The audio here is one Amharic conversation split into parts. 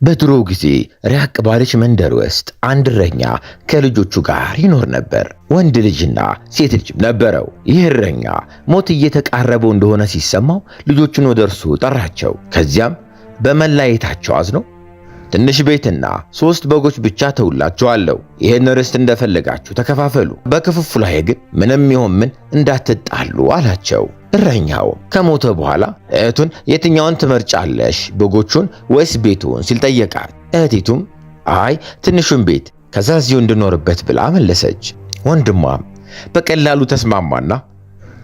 በድሮ ጊዜ ራቅ ባለች መንደር ውስጥ አንድ እረኛ ከልጆቹ ጋር ይኖር ነበር። ወንድ ልጅና ሴት ልጅ ነበረው። ይህ እረኛ ሞት እየተቃረበው እንደሆነ ሲሰማው ልጆቹን ወደ እርሱ ጠራቸው። ከዚያም በመለያየታቸው አዝኖ ትንሽ ቤትና 3 በጎች ብቻ ተውላችኋለሁ። ይህን ርስት እንደፈለጋችሁ ተከፋፈሉ። በክፍፍሉ ላይ ግን ምንም ይሁን ምን እንዳትጣሉ አላቸው። እረኛው ከሞተ በኋላ እህቱን የትኛውን ትመርጫለሽ፣ በጎቹን ወይስ ቤቱን ሲል ጠየቃት። እህቲቱም አይ ትንሹን ቤት ከዛ እዚሁ እንድኖርበት ብላ መለሰች። ወንድሟም በቀላሉ ተስማማና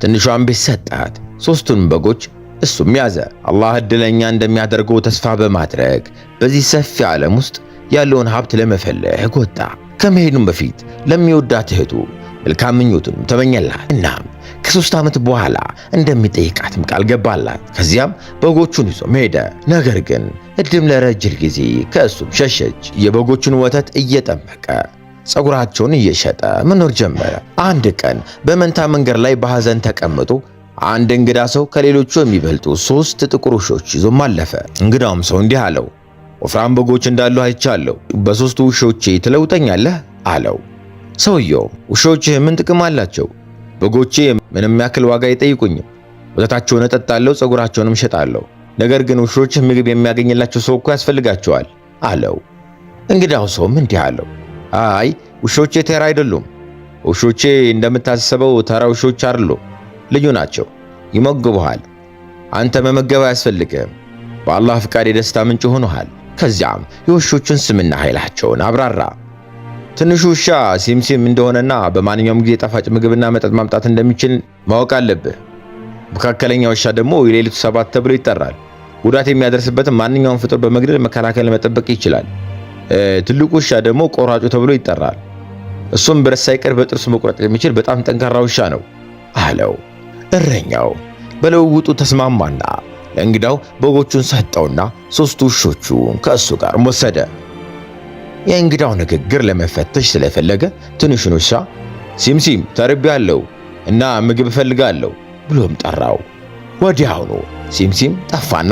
ትንሿን ቤት ሰጣት። 3ቱን በጎች እሱም ያዘ። አላህ እድለኛ እንደሚያደርገው ተስፋ በማድረግ በዚህ ሰፊ ዓለም ውስጥ ያለውን ሀብት ለመፈለግ ወጣ። ከመሄዱም በፊት ለሚወዳት እህቱ መልካም ምኞቱን ተመኘላት። እናም ከ3 ዓመት በኋላ እንደሚጠይቃትም ቃል ገባላት። ከዚያም በጎቹን ይዞ ሄደ። ነገር ግን እድም ለረጅም ጊዜ ከእሱም ሸሸች። የበጎቹን ወተት እየጠመቀ ፀጉራቸውን እየሸጠ መኖር ጀመረ። አንድ ቀን በመንታ መንገድ ላይ በሐዘን ተቀምጦ አንድ እንግዳ ሰው ከሌሎቹ የሚበልጡ 3 ጥቁር ውሾች ይዞም አለፈ። እንግዳውም ሰው እንዲህ አለው፣ ወፍራም በጎች እንዳሉ አይቻለሁ፣ በ3 ውሾቼ ትለውጠኛለህ አለው። ሰውየው ውሾችህ ምን ጥቅም አላቸው? በጎቼ ምንም ያክል ዋጋ አይጠይቁኝም። ወተታቸውን እጠጣለሁ፣ ፀጉራቸውንም እሸጣለሁ። ነገር ግን ውሾችህ ምግብ የሚያገኝላቸው ሰው እኮ ያስፈልጋቸዋል አለው። እንግዳው ሰውም እንዲህ አለው፣ አይ ውሾቼ ተራ አይደሉም። ውሾቼ እንደምታስበው ተራ ውሾች አይደሉም፣ ልዩ ናቸው። ይመግቡሃል። አንተ መመገብ አያስፈልግም። በአላህ ፍቃድ የደስታ ምንጭ ሆነሃል። ከዚያም የውሾቹን ስምና ኃይላቸውን አብራራ። ትንሹ ውሻ ሲምሲም እንደሆነና በማንኛውም ጊዜ ጣፋጭ ምግብና መጠጥ ማምጣት እንደሚችል ማወቅ አለብህ። መካከለኛ ውሻ ደግሞ የሌሊቱ 7 ተብሎ ይጠራል። ጉዳት የሚያደርስበትን ማንኛውም ፍጡር በመግደል መከላከል መጠበቅ ይችላል። ትልቁ ውሻ ደግሞ ቆራጩ ተብሎ ይጠራል። እሱም ብረት ሳይቀር በጥርሱ መቁረጥ የሚችል በጣም ጠንካራ ውሻ ነው አለው። እረኛው በልውውጡ ተስማማና ለእንግዳው በጎቹን ሰጠውና 3 ውሾቹን ከእሱ ጋር ወሰደ። የእንግዳው ንግግር ለመፈተሽ ስለፈለገ ትንሹን ውሻ ሲምሲም ተርቤያለሁ እና ምግብ እፈልጋለሁ ብሎም ጠራው። ወዲያውኑ ሲምሲም ጠፋና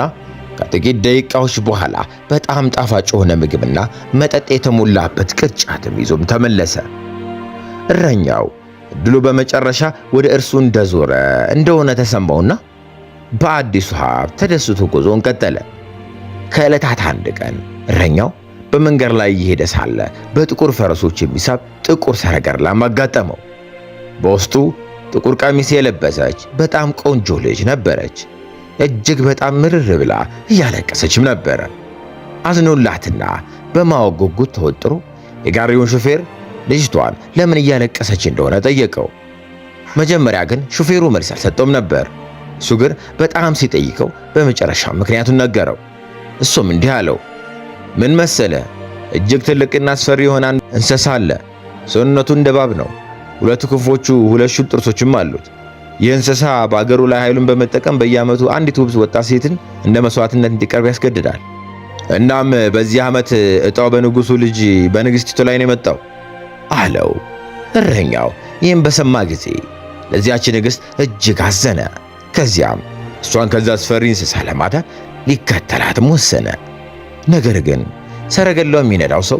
ከጥቂት ደቂቃዎች በኋላ በጣም ጣፋጭ የሆነ ምግብና መጠጥ የተሞላበት ቅርጫትም ይዞም ተመለሰ። እረኛው እድሉ በመጨረሻ ወደ እርሱ እንደዞረ እንደሆነ ተሰማውና በአዲሱ ሀብት ተደስቶ ጉዞውን ቀጠለ። ከዕለታት አንድ ቀን እረኛው በመንገድ ላይ እየሄደ ሳለ በጥቁር ፈረሶች የሚሳብ ጥቁር ሰረገላ አጋጠመው። በውስጡ ጥቁር ቀሚስ የለበሰች በጣም ቆንጆ ልጅ ነበረች። እጅግ በጣም ምርር ብላ እያለቀሰችም ነበረ። አዝኖላትና በማወቅ ጉጉት ተወጥሮ የጋሪውን ሹፌር ልጅቷን ለምን እያለቀሰች እንደሆነ ጠየቀው። መጀመሪያ ግን ሹፌሩ መልስ አልሰጠውም ነበር። እሱ ግን በጣም ሲጠይቀው በመጨረሻ ምክንያቱን ነገረው። እሱም እንዲህ አለው፣ ምን መሰለ፣ እጅግ ትልቅና አስፈሪ የሆነ እንስሳ አለ። ሰውነቱ እንደ እባብ ነው። 2 ክንፎቹ 2 ሹል ጥርሶችም አሉት። ይህ እንስሳ በአገሩ ላይ ኃይሉን በመጠቀም በየዓመቱ አንዲት ውብ ወጣት ሴትን እንደ መስዋዕትነት እንዲቀርብ ያስገድዳል። እናም በዚህ ዓመት ዕጣው በንጉሱ ልጅ በንግሥቲቱ ላይ ነው የመጣው አለው። እረኛው ይህን በሰማ ጊዜ ለዚያች ንግሥት እጅግ አዘነ። ከዚያም እሷን ከዛ አስፈሪ እንስሳ ለማዳን ሊከተላትም ወሰነ። ነገር ግን ሰረገላው የሚነዳው ሰው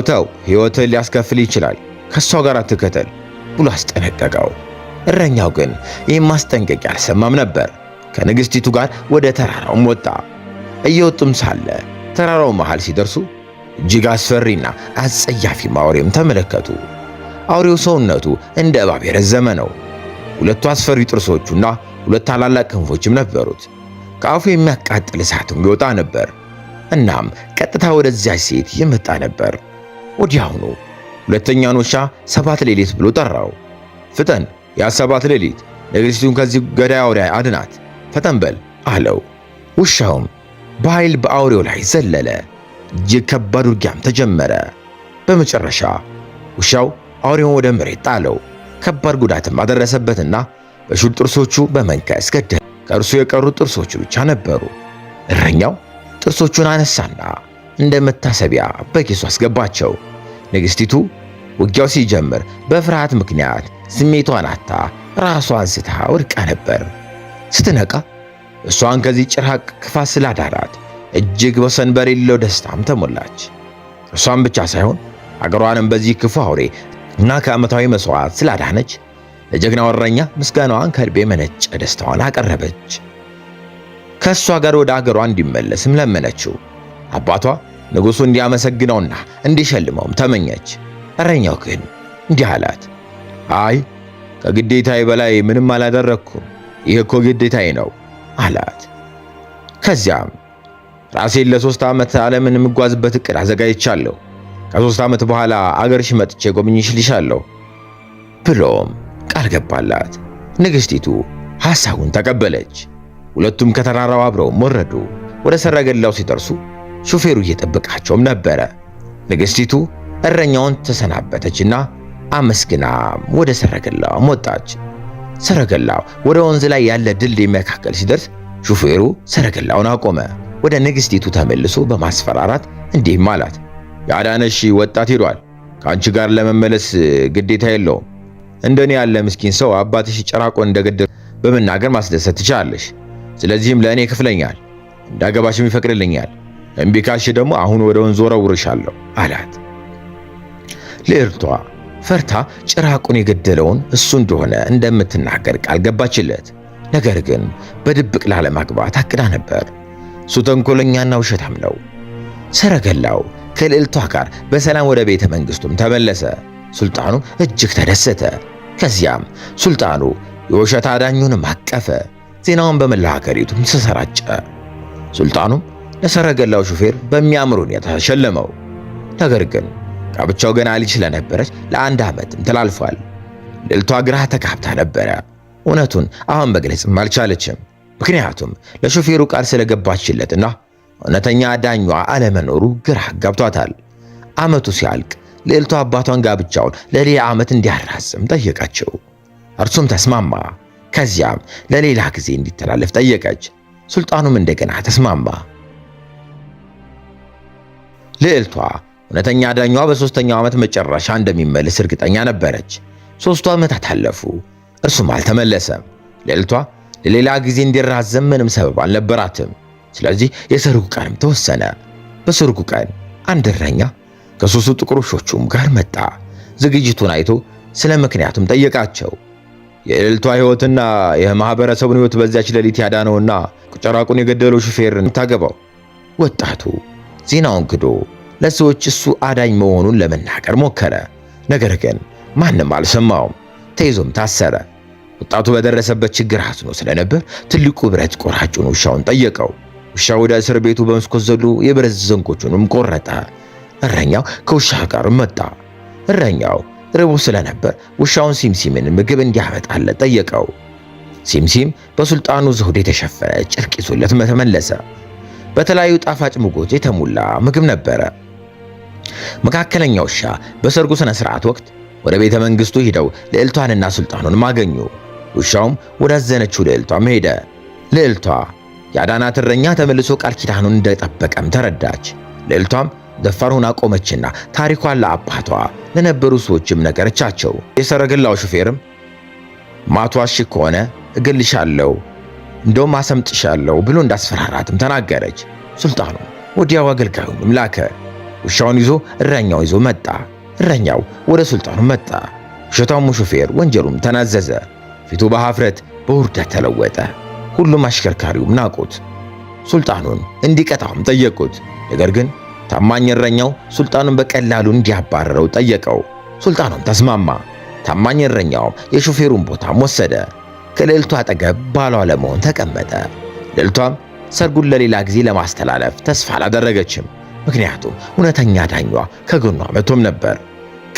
ተው ሕይወትን ሊያስከፍል ይችላል፣ ከሷ ጋር አትከተል ብሎ አስጠነቀቀው። እረኛው ግን ይህን ማስጠንቀቂያ አልሰማም ነበር። ከንግሥቲቱ ጋር ወደ ተራራውም ወጣ። እየወጡም ሳለ ተራራው መሃል ሲደርሱ እጅግ አስፈሪና አጸያፊ አውሬም ተመለከቱ። አውሬው ሰውነቱ እንደ እባብ የረዘመ ነው። 2 አስፈሪ ጥርሶቹና 2 ታላላቅ ክንፎችም ነበሩት። ከአፉ የሚያቃጥል እሳትም ይወጣ ነበር። እናም ቀጥታ ወደዚያች ሴት ይመጣ ነበር። ወዲያውኑ ሁለተኛውን ውሻ 7 ሌሊት ብሎ ጠራው። ፍጠን፣ ያ 7 ሌሊት ንግሥቲቱን ከዚህ ገዳይ አውሬ አድናት፣ ፈጠን በል አለው። ውሻውም በኃይል በአውሬው ላይ ዘለለ። እጅግ ከባድ ውጊያም ተጀመረ። በመጨረሻ ውሻው አውሬውን ወደ መሬት ጣለው። ከባድ ጉዳትም አደረሰበትና በሹል ጥርሶቹ በመንከስ ገደለ። ከእርሱ የቀሩት ጥርሶቹ ብቻ ነበሩ። እረኛው ጥርሶቹን አነሳና እንደ መታሰቢያ በኪሱ አስገባቸው። ንግሥቲቱ ውጊያው ሲጀምር በፍርሃት ምክንያት ስሜቷን አጥታ ራሷን ስታ ወድቃ ነበር። ስትነቃ እሷን ከዚህ ጭራቅ ክፋት ስላዳራት እጅግ ወሰን በሌለው ደስታም ተሞላች። እሷም ብቻ ሳይሆን አገሯንም በዚህ ክፉ አውሬ እና ከዓመታዊ መስዋዕት ስላዳነች ለጀግናው እረኛ ምስጋናዋን ከልቤ መነጨ ደስታዋን አቀረበች። ከእሷ ጋር ወደ አገሯ እንዲመለስም ለመነችው። አባቷ ንጉሡ እንዲያመሰግነውና እንዲሸልመውም ተመኘች። እረኛው ግን እንዲህ አላት፣ አይ ከግዴታዬ በላይ ምንም አላደረግኩም፣ ይህ እኮ ግዴታዬ ነው አላት። ከዚያም ራሴን ለ3 ዓመት ዓለምን የምጓዝበት ዕቅድ አዘጋጅቻለሁ፣ ከ3 ዓመት በኋላ አገርሽ መጥቼ ጎብኝሽልሻለሁ ብሎም ቃል ገባላት። ንግሥቲቱ ሐሳቡን ተቀበለች። ሁለቱም ከተራራው አብረውም ወረዱ። ወደ ሰረገላው ሲደርሱ ሹፌሩ እየጠበቃቸውም ነበረ። ንግሥቲቱ እረኛውን ተሰናበተችና አመስግናም ወደ ሰረገላው ወጣች። ሰረገላው ወደ ወንዝ ላይ ያለ ድልድይ መካከል ሲደርስ ሹፌሩ ሰረገላውን አቆመ። ወደ ንግሥቲቱ ተመልሶ በማስፈራራት እንዲህም አላት፣ ያዳነሽ ወጣት ሄዷል። ከአንቺ ጋር ለመመለስ ግዴታ የለውም። እንደኔ ያለ ምስኪን ሰው አባትሽ ጭራቆን እንደገደለ በመናገር ማስደሰት ትችላለሽ። ስለዚህም ለእኔ ይከፍለኛል፣ እንዳገባሽም ይፈቅድልኛል። እምቢ ካልሽ ደግሞ አሁን ወደ ወንዝ ወረውርሻለሁ አላት። ልዕልቷ ፈርታ ጭራቁን የገደለውን እሱ እንደሆነ እንደምትናገር ቃል ገባችለት። ነገር ግን በድብቅ ላለማግባት አቅዳ ነበር። እሱ ተንኮለኛና ውሸታም ነው። ሰረገላው ከልዕልቷ ጋር በሰላም ወደ ቤተ መንግስቱም ተመለሰ። ሱልጣኑ እጅግ ተደሰተ። ከዚያም ሱልጣኑ የውሸት አዳኙንም አቀፈ። ዜናውን በመላ ሀገሪቱም ተሰራጨ። ሱልጣኑም ለሰረገላው ሹፌር በሚያምር ሁኔታ ሸለመው። ነገር ግን ጋብቻው ገና ልጅ ስለነበረች ለ1 ዓመትም ተላልፏል። ልዕልቷ ግራ ተጋብታ ነበረ። እውነቱን አሁን መግለጽም አልቻለችም። ምክንያቱም ለሹፌሩ ቃል ስለገባችለትና እውነተኛ አዳኟ አለመኖሩ ግራ ገብቷታል። ዓመቱ ሲያልቅ ልዕልቷ አባቷን ጋብቻውን ለሌላ ዓመት እንዲያራዝም ጠየቀችው። እርሱም ተስማማ። ከዚያም ለሌላ ጊዜ እንዲተላለፍ ጠየቀች። ሱልጣኑም እንደገና ተስማማ። ልዕልቷ እውነተኛ አዳኟ በ3ኛው ዓመት መጨረሻ እንደሚመለስ እርግጠኛ ነበረች። 3 ዓመታት አለፉ። እርሱም አልተመለሰም። ልዕልቷ ለሌላ ጊዜ እንዲራዘም ምንም ሰበብ አልነበራትም። ስለዚህ የሰርጉ ቀንም ተወሰነ። በሰርጉ ቀን አንድ እረኛ ከ3 ጥቁር ውሾቹም ጋር መጣ። ዝግጅቱን አይቶ ስለ ምክንያቱም ጠየቃቸው። የልዕልቷ ሕይወትና የማህበረሰቡን ሕይወት በዚያች ሌሊት ያዳነውና ጭራቁን የገደለው ሹፌርን ታገባው። ወጣቱ ዜናውን ክዶ ለሰዎች እሱ አዳኝ መሆኑን ለመናገር ሞከረ። ነገር ግን ማንም አልሰማውም። ተይዞም ታሰረ። ወጣቱ በደረሰበት ችግር አዝኖ ስለነበር ትልቁ ብረት ቆራጩን ውሻውን ጠየቀው። ውሻው ወደ እስር ቤቱ በመስኮት ዘሎ የብረት ዘንጎቹንም ቆረጠ። እረኛው ከውሻ ጋር መጣ። እረኛው ርቦ ስለነበር ውሻውን ሲምሲምን ምግብ እንዲያመጣለት ጠየቀው። ሲምሲም በሱልጣኑ ዘውድ የተሸፈነ ጨርቅ ይዞለት ተመለሰ። በተለያዩ ጣፋጭ ምግቦች የተሞላ ምግብ ነበረ። መካከለኛ ውሻ በሰርጉ ስነ ስርዓት ወቅት ወደ ቤተ መንግስቱ ሄደው ልዕልቷንና ሱልጣኑን ማገኙ። ውሻውም ወዳዘነችው ልዕልቷም ሄደ። ልዕልቷ ያዳናት እረኛ ተመልሶ ቃል ኪዳኑን እንደጠበቀም ተረዳች። ልዕልቷም ደፋር ሆና ቆመችና ታሪኳን ለአባቷ ለነበሩ ሰዎችም ነገረቻቸው። የሰረገላው ሹፌርም ማቷሽ ከሆነ እገልሻለሁ፣ እንደውም አሰምጥሻለሁ ብሎ እንዳስፈራራትም ተናገረች። ሱልጣኑ ወዲያው አገልጋዩንም ላከ። ውሻውን ይዞ እረኛው ይዞ መጣ። እረኛው ወደ ሱልጣኑ መጣ። ውሸታሙ ሹፌር ወንጀሉም ተናዘዘ። ፊቱ በሐፍረት በውርደት ተለወጠ። ሁሉም አሽከርካሪውም ናቁት። ሱልጣኑን እንዲቀጣውም ጠየቁት። ነገር ግን ታማኝ እረኛው ሱልጣኑን በቀላሉ እንዲያባረረው ጠየቀው። ሱልጣኑም ተስማማ። ታማኝ እረኛውም የሹፌሩን ቦታም ወሰደ። ከልዕልቷ አጠገብ ባሏ ለመሆን ተቀመጠ። ልዕልቷም ሰርጉን ለሌላ ጊዜ ለማስተላለፍ ተስፋ አላደረገችም። ምክንያቱም እውነተኛ ዳኟ ከጎኗ መቶም ነበር።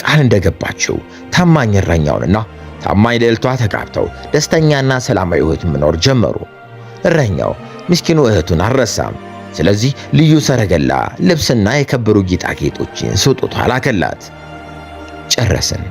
ቃል እንደገባችው ታማኝ እረኛውንና ታማኝ ልዕልቷ ተጋብተው ደስተኛና ሰላማዊ ሕይወት መኖር ጀመሩ። እረኛው ምስኪኑ እህቱን አልረሳም። ስለዚህ ልዩ ሰረገላ፣ ልብስና የከበሩ ጌጣጌጦችን ስጦታ ላከላት። ጨረስን።